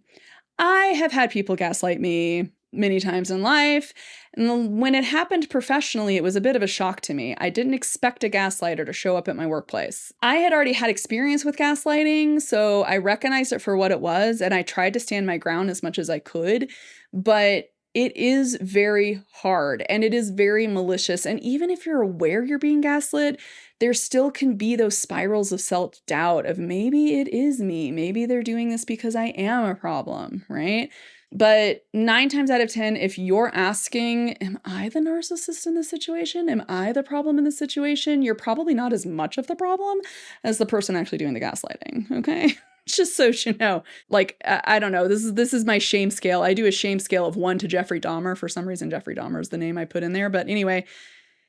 I have had people gaslight me many times in life, and when it happened professionally, it was a bit of a shock to me. I didn't expect a gaslighter to show up at my workplace. I had already had experience with gaslighting, so I recognized it for what it was, and I tried to stand my ground as much as I could, but it is very hard and it is very malicious. And even if you're aware you're being gaslit, there still can be those spirals of self-doubt of maybe it is me. Maybe they're doing this because I am a problem, right? But 9 times out of 10, if you're asking, am I the narcissist in this situation? Am I the problem in this situation? You're probably not as much of the problem as the person actually doing the gaslighting, okay? Just so you know, like, I don't know, this is my shame scale. I do a shame scale of 1 to Jeffrey Dahmer. For some reason, Jeffrey Dahmer is the name I put in there. But anyway,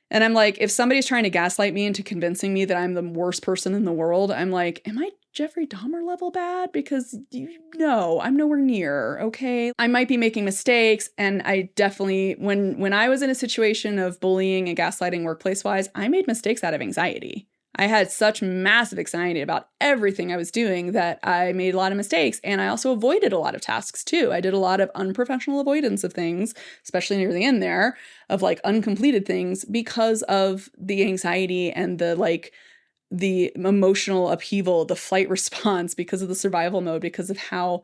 and I'm like, if somebody's trying to gaslight me into convincing me that I'm the worst person in the world, I'm like, am I Jeffrey Dahmer level bad, because no, I'm nowhere near, okay? I might be making mistakes, and I definitely, when I was in a situation of bullying and gaslighting workplace-wise, I made mistakes out of anxiety. I had such massive anxiety about everything I was doing that I made a lot of mistakes, and I also avoided a lot of tasks too. I did a lot of unprofessional avoidance of things, especially near the end there, of like uncompleted things because of the anxiety and the emotional upheaval, the flight response, because of the survival mode, because of how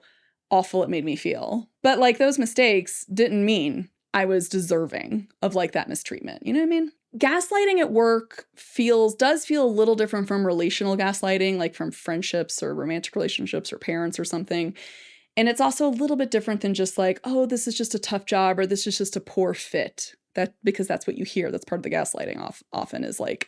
awful it made me feel. But like those mistakes didn't mean I was deserving of like that mistreatment. You know what I mean? Gaslighting at work does feel a little different from relational gaslighting, like from friendships or romantic relationships or parents or something. And it's also a little bit different than just like, oh, this is just a tough job, or this is just a poor fit. Because that's what you hear. That's part of the gaslighting often is like,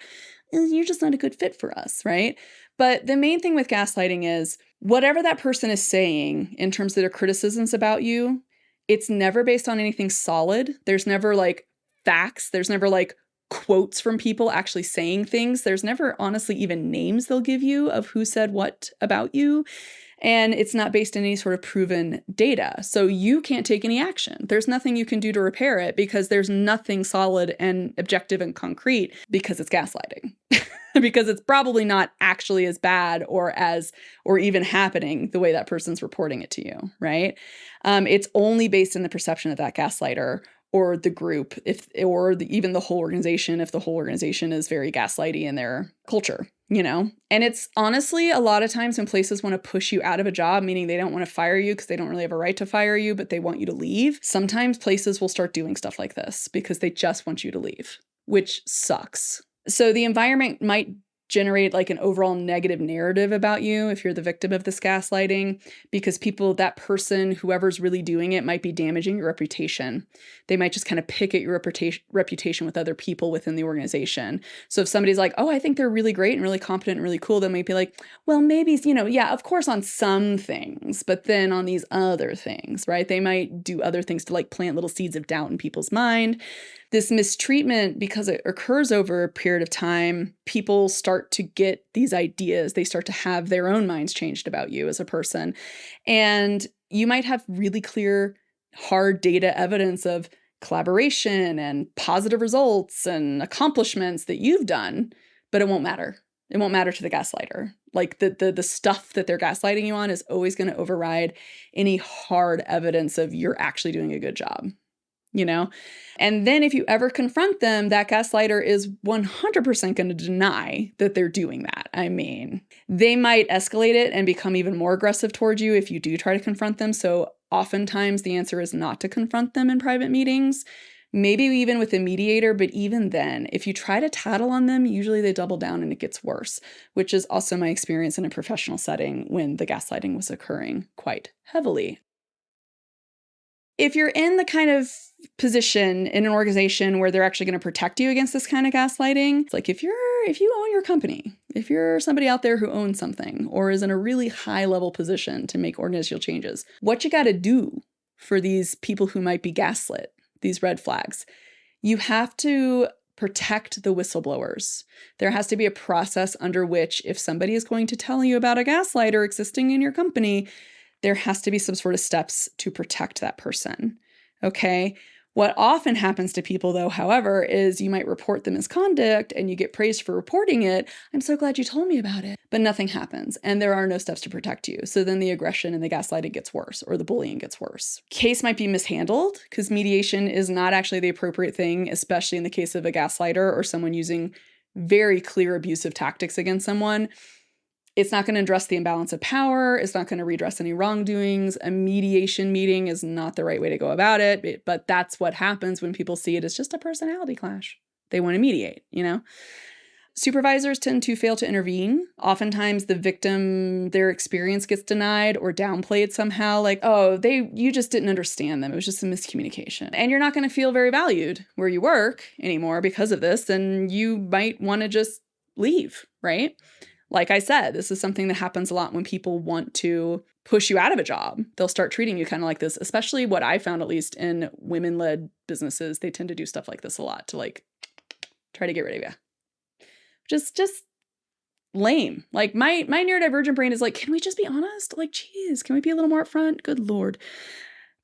you're just not a good fit for us, right? But the main thing with gaslighting is whatever that person is saying in terms of their criticisms about you, it's never based on anything solid. There's never like facts. There's never like quotes from people actually saying things. There's never honestly even names they'll give you of who said what about you. And it's not based on any sort of proven data. So you can't take any action. There's nothing you can do to repair it because there's nothing solid and objective and concrete, because it's gaslighting. Because it's probably not actually as bad or even happening the way that person's reporting it to you, right? It's only based in the perception of that gaslighter or the group, even the whole organization, if the whole organization is very gaslighty in their culture, you know? And it's honestly a lot of times when places want to push you out of a job, meaning they don't want to fire you because they don't really have a right to fire you, but they want you to leave. Sometimes places will start doing stuff like this because they just want you to leave, which sucks. So the environment might generate like an overall negative narrative about you if you're the victim of this gaslighting, because that person, whoever's really doing it, might be damaging your reputation. They might just kind of pick at your reputation with other people within the organization. So if somebody's like, oh, I think they're really great and really competent and really cool, they might be like, well, maybe, yeah, of course on some things, but then on these other things, right? They might do other things to like plant little seeds of doubt in people's mind. This mistreatment, because it occurs over a period of time, people start to get these ideas. They start to have their own minds changed about you as a person. And you might have really clear, hard data evidence of collaboration and positive results and accomplishments that you've done, but it won't matter. It won't matter to the gaslighter. Like the stuff that they're gaslighting you on is always going to override any hard evidence of you're actually doing a good job. And then if you ever confront them, that gaslighter is 100% going to deny that they're doing that. I mean, they might escalate it and become even more aggressive towards you if you do try to confront them. So oftentimes the answer is not to confront them in private meetings, maybe even with a mediator. But even then, if you try to tattle on them, usually they double down and it gets worse, which is also my experience in a professional setting when the gaslighting was occurring quite heavily. If you're in the kind of position in an organization where they're actually going to protect you against this kind of gaslighting, it's like if you own your company, if you're somebody out there who owns something or is in a really high level position to make organizational changes, what you got to do for these people who might be gaslit, these red flags, you have to protect the whistleblowers. There has to be a process under which if somebody is going to tell you about a gaslighter existing in your company, there has to be some sort of steps to protect that person, okay? What often happens to people, though, however, is you might report the misconduct and you get praised for reporting it. I'm so glad you told me about it. But nothing happens, and there are no steps to protect you. So then the aggression and the gaslighting gets worse, or the bullying gets worse. Case might be mishandled, because mediation is not actually the appropriate thing, especially in the case of a gaslighter or someone using very clear abusive tactics against someone. It's not going to address the imbalance of power. It's not going to redress any wrongdoings. A mediation meeting is not the right way to go about it. But that's what happens when people see it as just a personality clash. They want to mediate, Supervisors tend to fail to intervene. Oftentimes the victim, their experience gets denied or downplayed somehow. Like, oh, you just didn't understand them. It was just a miscommunication. And you're not going to feel very valued where you work anymore because of this. And you might want to just leave, right? Like I said, this is something that happens a lot when people want to push you out of a job. They'll start treating you kind of like this, especially what I found, at least in women-led businesses. They tend to do stuff like this a lot to like try to get rid of you. Just lame. Like my neurodivergent brain is like, can we just be honest? Like, geez, can we be a little more upfront? Good Lord.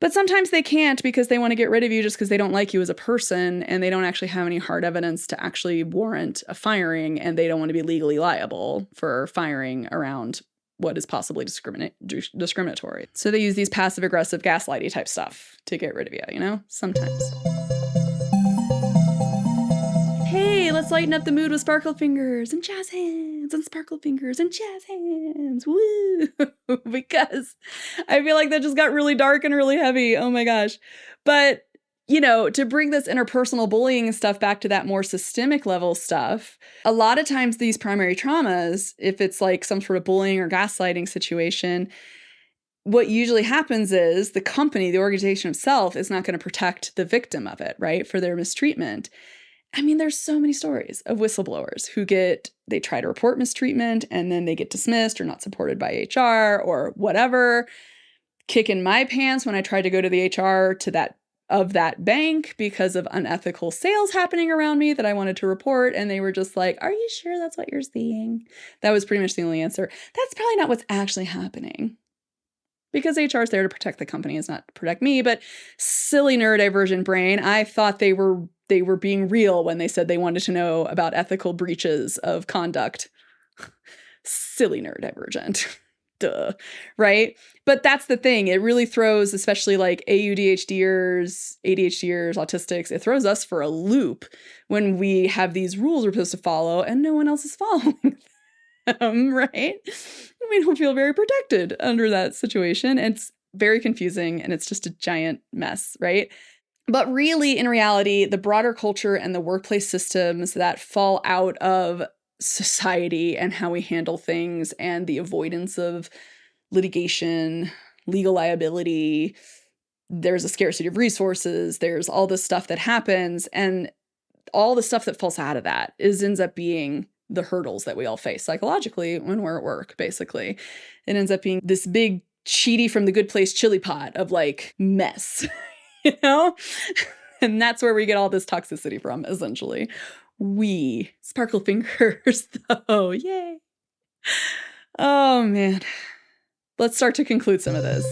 But sometimes they can't because they want to get rid of you just because they don't like you as a person and they don't actually have any hard evidence to actually warrant a firing, and they don't want to be legally liable for firing around what is possibly discriminatory. So they use these passive-aggressive gaslighty type stuff to get rid of you, you know, sometimes. Hey, let's lighten up the mood with sparkle fingers and jazz hands and sparkle fingers and jazz hands. Woo! Because I feel like that just got really dark and really heavy. Oh my gosh. But, you know, to bring this interpersonal bullying stuff back to that more systemic level stuff, a lot of times these primary traumas, if it's like some sort of bullying or gaslighting situation, what usually happens is the company, the organization itself, is not going to protect the victim of it, right, for their mistreatment. I mean, there's so many stories of whistleblowers who they try to report mistreatment and then they get dismissed or not supported by HR or whatever. Kick in my pants when I tried to go to the HR of that bank because of unethical sales happening around me that I wanted to report. And they were just like, are you sure that's what you're seeing? That was pretty much the only answer. That's probably not what's actually happening. Because HR is there to protect the company, it's not to protect me. But silly neurodivergent brain, I thought they were being real when they said they wanted to know about ethical breaches of conduct. Silly neurodivergent. Duh. Right? But that's the thing. It really throws, especially like ADHDers, autistics, it throws us for a loop when we have these rules we're supposed to follow and no one else is following them, right? We don't feel very protected under that situation. It's very confusing and it's just a giant mess, right? But really, in reality, the broader culture and the workplace systems that fall out of society and how we handle things and the avoidance of litigation, legal liability, there's a scarcity of resources, there's all this stuff that happens, and all the stuff that falls out of that ends up being the hurdles that we all face psychologically when we're at work, basically. It ends up being this big cheaty from the good place chili pot of like mess, you know? And that's where we get all this toxicity from, essentially. We sparkle fingers, though. Yay. Oh, man. Let's start to conclude some of this.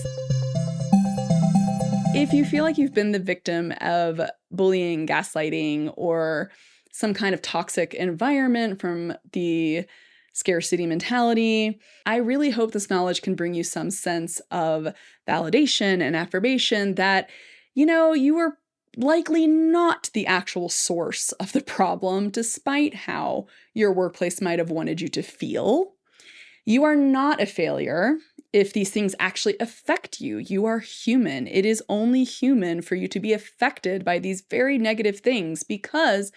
If you feel like you've been the victim of bullying, gaslighting, or some kind of toxic environment from the scarcity mentality, I really hope this knowledge can bring you some sense of validation and affirmation that, you know, you were likely not the actual source of the problem, despite how your workplace might have wanted you to feel. You are not a failure if these things actually affect you. You are human. It is only human for you to be affected by these very negative things because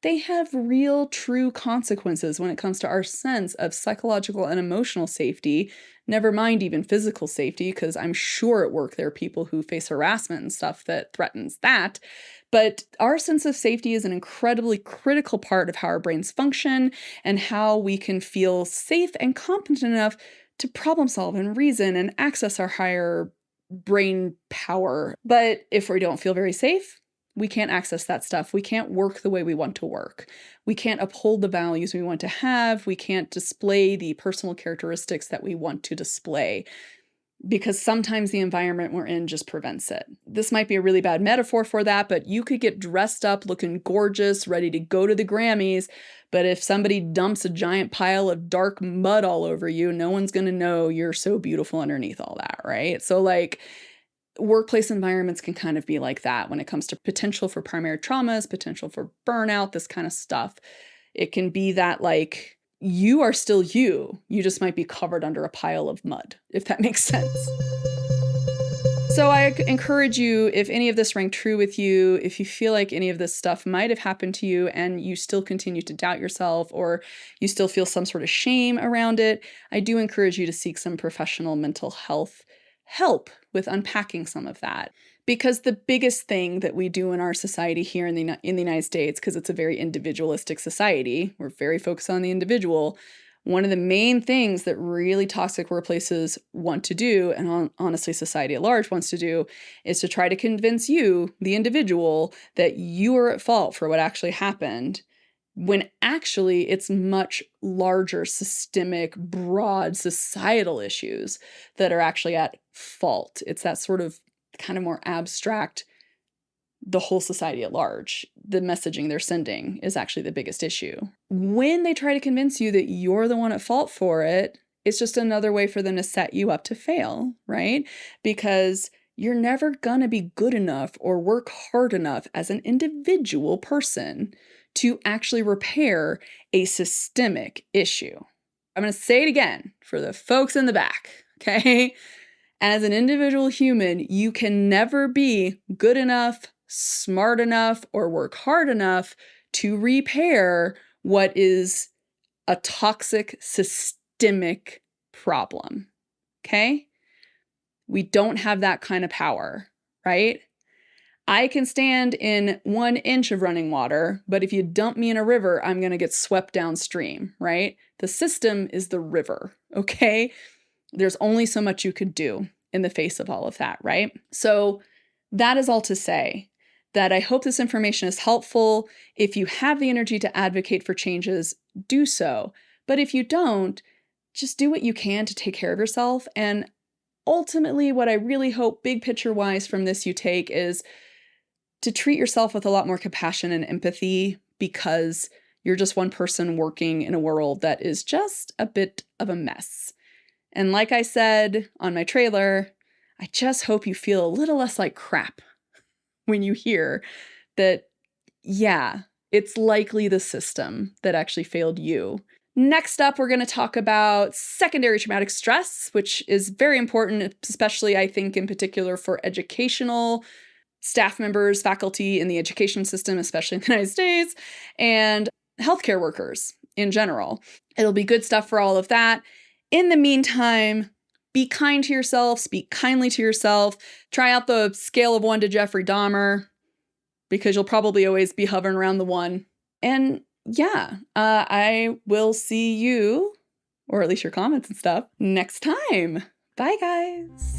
they have real, true consequences when it comes to our sense of psychological and emotional safety, never mind even physical safety, because I'm sure at work there are people who face harassment and stuff that threatens that. But our sense of safety is an incredibly critical part of how our brains function and how we can feel safe and competent enough to problem solve and reason and access our higher brain power. But if we don't feel very safe, we can't access that stuff. We can't work the way we want to work. We can't uphold the values we want to have. We can't display the personal characteristics that we want to display because sometimes the environment we're in just prevents it. This might be a really bad metaphor for that, but you could get dressed up, looking gorgeous, ready to go to the Grammys, but if somebody dumps a giant pile of dark mud all over you, no one's going to know you're so beautiful underneath all that, right? So like, workplace environments can kind of be like that when it comes to potential for primary traumas, potential for burnout, this kind of stuff. It can be that like you are still you. You just might be covered under a pile of mud, if that makes sense. So I encourage you, if any of this rang true with you, if you feel like any of this stuff might have happened to you and you still continue to doubt yourself or you still feel some sort of shame around it, I do encourage you to seek some professional mental health help with unpacking some of that. Because the biggest thing that we do in our society here in the United States, because it's a very individualistic society, we're very focused on the individual. One of the main things that really toxic workplaces want to do, and honestly society at large wants to do, is to try to convince you, the individual, that you are at fault for what actually happened when actually it's much larger, systemic, broad societal issues that are actually at fault. It's that sort of kind of more abstract, the whole society at large. The messaging they're sending is actually the biggest issue. When they try to convince you that you're the one at fault for it, it's just another way for them to set you up to fail, right? Because you're never going to be good enough or work hard enough as an individual person to actually repair a systemic issue. I'm going to say it again for the folks in the back, okay? As an individual human, you can never be good enough, smart enough, or work hard enough to repair what is a toxic, systemic problem, okay? We don't have that kind of power, right? I can stand in 1 inch of running water, but if you dump me in a river, I'm going to get swept downstream, right? The system is the river, okay? There's only so much you could do in the face of all of that, right? So that is all to say that I hope this information is helpful. If you have the energy to advocate for changes, do so. But if you don't, just do what you can to take care of yourself. And ultimately, what I really hope, big picture wise, from this you take is to treat yourself with a lot more compassion and empathy, because you're just one person working in a world that is just a bit of a mess. And like I said on my trailer, I just hope you feel a little less like crap when you hear that, yeah, it's likely the system that actually failed you. Next up, we're going to talk about secondary traumatic stress, which is very important, especially I think in particular for educational staff members, faculty in the education system, especially in the United States, and healthcare workers in general. It'll be good stuff for all of that. In the meantime, be kind to yourself, speak kindly to yourself, try out the scale of 1 to Jeffrey Dahmer, because you'll probably always be hovering around the 1. And yeah, I will see you, or at least your comments and stuff, next time. Bye, guys.